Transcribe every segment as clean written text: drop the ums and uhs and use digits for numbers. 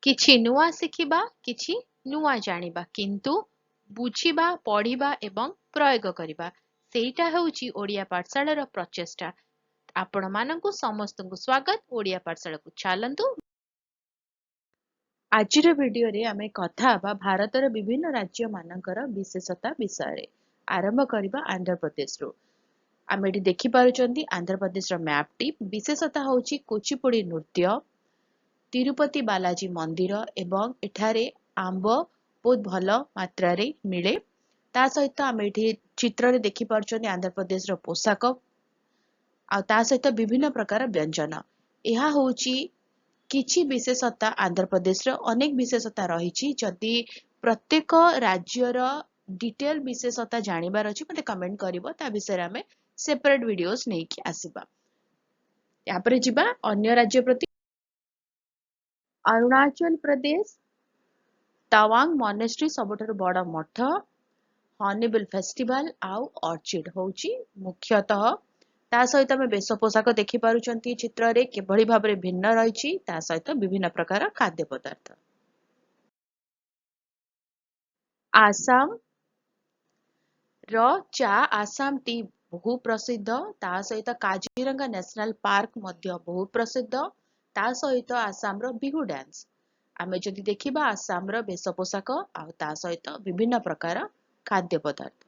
କିଛି ନୂଆ ଶିଖିବା, କିଛି ନୂଆ ଜାଣିବା, କିନ୍ତୁ ବୁଝିବା, ପଢିବା ଏବଂ ପ୍ରୟୋଗ କରିବା, ସେଇଟା ହେଉଛି ଓଡ଼ିଆ ପାଠଶାଳାର ପ୍ରଚେଷ୍ଟା। ଆପଣମାନଙ୍କୁ ସମସ୍ତଙ୍କୁ ସ୍ୱାଗତ। ଓଡ଼ିଆ ପାଠଶାଳାକୁ ଚାଲନ୍ତୁ। ଆଜିର ଭିଡିଓରେ ଆମେ କଥା ହେବା ଭାରତର ବିଭିନ୍ନ ରାଜ୍ୟମାନଙ୍କର ବିଶେଷତା ବିଷୟରେ। ଆରମ୍ଭ କରିବା ଆନ୍ଧ୍ରପ୍ରଦେଶରୁ। ଆମେ ଏଠି ଦେଖିପାରୁଛନ୍ତି ଆନ୍ଧ୍ରପ୍ରଦେଶର ମ୍ୟାପଟି। ବିଶେଷତା ହେଉଛି କୁଚିପୁଡ଼ି ନୃତ୍ୟ, ତିରୁପତି ବାଲାଜୀ ମନ୍ଦିର ଏବଂ ଏଠାରେ ଆମ୍ବ ବହୁତ ଭଲ ମାତ୍ରାରେ ମିଳେ। ତା ସହିତ ଆମେ ଏଠି ଚିତ୍ରରେ ଦେଖିପାରୁଛନ୍ତି ଆନ୍ଧ୍ରପ୍ରଦେଶର ପୋଷାକ ଆଉ ତା ସହିତ ବିଭିନ୍ନ ପ୍ରକାର ବ୍ୟଞ୍ଜନ। ଏହା ହେଉଛି କିଛି ବିଶେଷତା ଆନ୍ଧ୍ରପ୍ରଦେଶର। ଅନେକ ବିଶେଷତା ରହିଛି। ଯଦି ପ୍ରତ୍ୟେକ ରାଜ୍ୟର ଡିଟେଲ ବିଶେଷତା ଜାଣିବାର ଅଛି ମୋତେ କମେଣ୍ଟ କରିବ। ତା ବିଷୟରେ ଆମେ ସେପାରେଟ ଭିଡିଓସ୍ ନେଇକି ଆସିବା। ତାପରେ ଯିବା ଅନ୍ୟ ରାଜ୍ୟ ପ୍ରତି। ଅରୁଣାଚଳ ପ୍ରଦେଶ ତାୱାଙ୍ଗ ମନେଷ୍ଟ୍ରି ସବୁଠାରୁ ବଡ଼ ମଠ, ହର୍ଣ୍ଣିବିଲ ଫେଷ୍ଟିଭାଲ ଆଉ ଅର୍ଚିଡ ହେଉଛି ମୁଖ୍ୟତଃ। ତା ସହିତ ଆମେ ବେଶ ପୋଷାକ ଦେଖିପାରୁଛନ୍ତି ଚିତ୍ରରେ କିଭଳି ଭାବରେ ଭିନ୍ନ ରହିଛି। ତା ସହିତ ବିଭିନ୍ନ ପ୍ରକାର ଖାଦ୍ୟ ପଦାର୍ଥ। ଆସାମ ର ଚା ଆସାମ ଟି ବହୁ ପ୍ରସିଦ୍ଧ। ତା ସହିତ କାଜିରଙ୍ଗା ନ୍ୟାସନାଲ ପାର୍କ ମଧ୍ୟ ବହୁତ ପ୍ରସିଦ୍ଧ। ତା ସହିତ ଆସାମର ବିହୁ ଡ୍ୟାନ୍ସ। ଆମେ ଯଦି ଦେଖିବା ଆସାମର ବେଶ ପୋଷାକ ଆଉ ତା ସହିତ ବିଭିନ୍ନ ପ୍ରକାର ଖାଦ୍ୟ ପଦାର୍ଥ।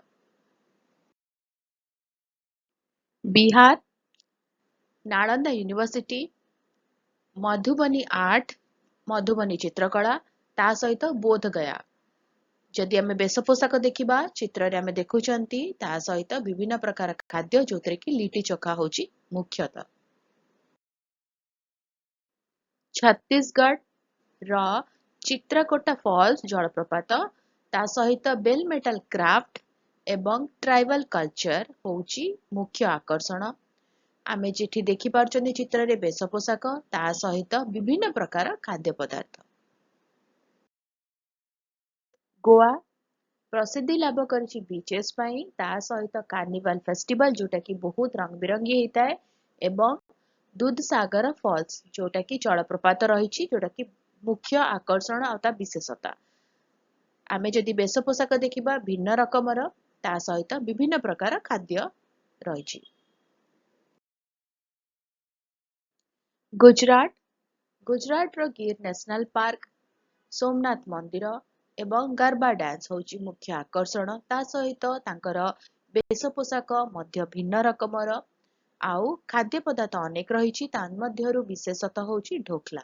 ବିହାର ନାଳନ୍ଦା ୟୁନିଭର୍ସିଟି, ମଧୁବନୀ ଆର୍ଟ, ମଧୁବନୀ ଚିତ୍ରକଳା, ତା ସହିତ ବୋଧଗୟା। ଯଦି ଆମେ ବେଶ ପୋଷାକ ଦେଖିବା ଚିତ୍ରରେ ଆମେ ଦେଖୁଛନ୍ତି ତା ସହିତ ବିଭିନ୍ନ ପ୍ରକାର ଖାଦ୍ୟ ଯୋଉଥିରେ କି ଲିଟି ଚୋଖା ହେଉଛି ମୁଖ୍ୟତଃ। ଛତିଶଗଡ଼ ର ଚିତ୍ରକୋଟା ଫଲ୍ସ ଜଳପ୍ରପାତ, ତା ସହିତ ବେଲ ମେଟାଲ କ୍ରାଫ୍ଟ ଏବଂ ଟ୍ରାଇବାଲ କଲଚର ହେଉଛି ମୁଖ୍ୟ ଆକର୍ଷଣ। ଆମେ ଯେଠି ଦେଖିପାରୁଛନ୍ତି ଚିତ୍ରରେ ବେଶ ପୋଷାକ ତା ସହିତ ବିଭିନ୍ନ ପ୍ରକାର ଖାଦ୍ୟ ପଦାର୍ଥ। ଗୋଆ ପ୍ରସିଦ୍ଧି ଲାଭ କରିଛି ବିଚେସ୍ ପାଇଁ, ତା ସହିତ କାର୍ନିଭାଲ ଫେଷ୍ଟିଭାଲ ଯୋଉଟା କି ବହୁତ ରଙ୍ଗ ବିରଙ୍ଗୀ ହେଇଥାଏ ଏବଂ ଦୁଧସାଗର ଫଲ୍ସ ଯୋଉଟା କି ଜଳପ୍ରପାତ ରହିଛି ଯୋଉଟା କି ମୁଖ୍ୟ ଆକର୍ଷଣ ଆଉ ତା ବିଶେଷତା। ଆମେ ଯଦି ବେଶ ପୋଷାକ ଦେଖିବା ଭିନ୍ନ ରକମର, ତା ସହିତ ବିଭିନ୍ନ ପ୍ରକାର ଖାଦ୍ୟ ରହିଛି। ଗୁଜରାଟର ଗିର୍ ନ୍ୟାସନାଲ ପାର୍କ, ସୋମନାଥ ମନ୍ଦିର ଏବଂ ଗର୍ବା ଡ୍ୟାନ୍ସ ହେଉଛି ମୁଖ୍ୟ ଆକର୍ଷଣ। ତା ସହିତ ତାଙ୍କର ବେଶ ପୋଷାକ ମଧ୍ୟ ଭିନ୍ନ ରକମର ଆଉ ଖାଦ୍ୟ ପଦାର୍ଥ ଅନେକ ରହିଛି। ତା ମଧ୍ୟରୁ ବିଶେଷତଃ ହେଉଛି ଢୋକଲା।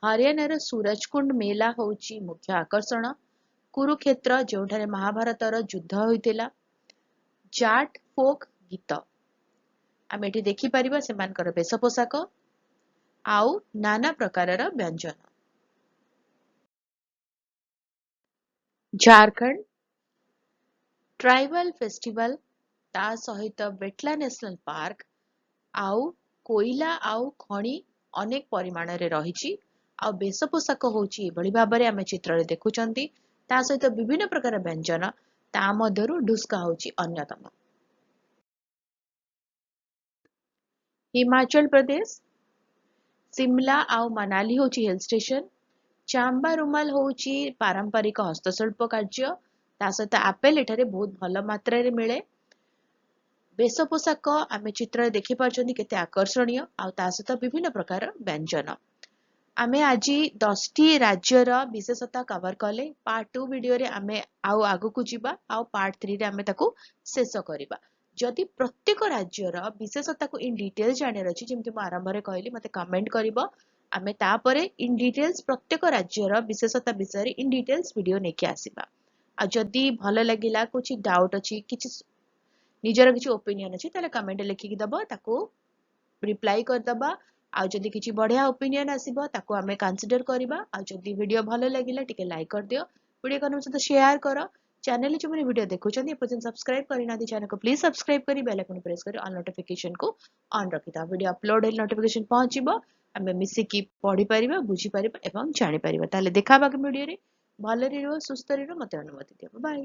ହରିୟାଣାର ସୁରଜକୁଣ୍ଡ ମେଲା ହେଉଛି ମୁଖ୍ୟ ଆକର୍ଷଣ। କୁରୁକ୍ଷେତ୍ର ଯେଉଁଠାରେ ମହାଭାରତର ଯୁଦ୍ଧ ହୋଇଥିଲା। ଜାଟ୍ ଫୋକ୍ ଗୀତ। ଆମେ ଏଠି ଦେଖିପାରିବା ସେମାନଙ୍କର ବେଶ ପୋଷାକ ଆଉ ନାନା ପ୍ରକାରର ବ୍ୟଞ୍ଜନ। ଝାରଖଣ୍ଡ ଟ୍ରାଇବାଲ ଫେଷ୍ଟିଭାଲ, ତା ସହିତ ବେଟଲା ନ୍ୟାସନାଲ ପାର୍କ ଆଉ କୋଇଲା ଆଉ ଖଣି ଅନେକ ପରିମାଣରେ ରହିଛି। ଆଉ ବେଶ ପୋଷାକ ହେଉଛି ଏଭଳି ଭାବରେ ଆମେ ଚିତ୍ରରେ ଦେଖୁଛନ୍ତି। ତା ସହିତ ବିଭିନ୍ନ ପ୍ରକାର ବ୍ୟଞ୍ଜନ, ତା ମଧ୍ୟରୁ ଢୁସ୍କା ହେଉଛି ଅନ୍ୟତମ। ହିମାଚଳ ପ୍ରଦେଶ ସିମଲା ଆଉ ମନାଲି ହେଉଛି ହିଲ୍ ଷ୍ଟେସନ। ଚାମ୍ବା ରୁମାଲ ହେଉଛି ପାରମ୍ପରିକ ହସ୍ତଶିଳ୍ପ କାର୍ଯ୍ୟ। ତା ସହିତ ଆପେଲ ଏଠାରେ ବହୁତ ଭଲ ମାତ୍ରାରେ ମିଳେ। ବେଶ ପୋଷାକ ଆମେ ଚିତ୍ରରେ ଦେଖିପାରୁଛନ୍ତି କେତେ ଆକର୍ଷଣୀୟ ଆଉ ତା ସହିତ ବିଭିନ୍ନ ପ୍ରକାର ବ୍ୟଞ୍ଜନ। ଆମେ ଆଜି 10ଟି ରାଜ୍ୟର ବିଶେଷତା କଭର କଲେ। ପାର୍ଟ 2 ଭିଡିଓରେ ଆମେ ଆଉ ଆଗକୁ ଯିବା ଆଉ ପାର୍ଟ 3ରେ ଆମେ ତାକୁ ଶେଷ କରିବା। ଯଦି ପ୍ରତ୍ୟେକ ରାଜ୍ୟର ବିଶେଷତାକୁ ଇନ୍ ଡିଟେଲ ଜାଣିବାର ଅଛି, ଯେମିତି ମୁଁ ଆରମ୍ଭରେ କହିଲି, ମୋତେ କମେଣ୍ଟ କରିବ। ଆମେ ତାପରେ ଇନ୍ ଡିଟେଲ୍ସ ପ୍ରତ୍ୟେକ ରାଜ୍ୟର ବିଶେଷତା ବିଷୟରେ ଇନ୍ ଡିଟେଲ୍ସ ଭିଡିଓ ନେଇକି ଆସିବା। ଆଉ ଯଦି ଭଲ ଲାଗିଲା, କିଛି ଡାଉଟ୍ ଅଛି, କିଛି ନିଜର କିଛି ଓପିନିଅନ ଅଛି, ତାହେଲେ କମେଣ୍ଟ ଲେଖିକି ଦବ, ତାକୁ ରିପ୍ଲାଇ କରିଦବା। ଆଉ ଯଦି କିଛି ବଢିଆ ଓପିନିଅନ ଆସିବ ତାକୁ ଆମେ କନସିଡର କରିବା। ଆଉ ଯଦି ଭିଡିଓ ଭଲ ଲାଗିଲା ଟିକେ ଲାଇକ୍ କରିଦିଅ, ଭିଡିଓ କନ ସହିତ ସେୟାର କର। ଚ୍ୟାନେଲ ଯୋଉମାନେ ଭିଡିଓ ଦେଖୁଛନ୍ତି ଏପର୍ଯ୍ୟନ୍ତ ସବସ୍କ୍ରାଇବ କରିନାହାନ୍ତି ଚ୍ୟାନେଲକୁ ପ୍ଲିଜ ସବସ୍କ୍ରାଇବ କରି ବେଲ ଆଇକନ ପ୍ରେସ କରି ଅଲ୍ ନୋଟିଫିକେସନକୁ ଅନ୍ ରଖିଥାଅ। ଭିଡିଓ ଅପଲୋଡ ହେଲେ ନୋଟିଫିକେସନ ପହଞ୍ଚିବ, ଆମେ ମିଶିକି ପଢିପାରିବା, ବୁଝିପାରିବା ଏବଂ ଜାଣିପାରିବା। ତାହେଲେ ଦେଖା ହବା ଭିଡିଓରେ। ଭଲରେ ରୁହ, ସୁସ୍ଥରେ ରୁହ, ମତେ ଅନୁମତି ଦିଅ। ବାଏ।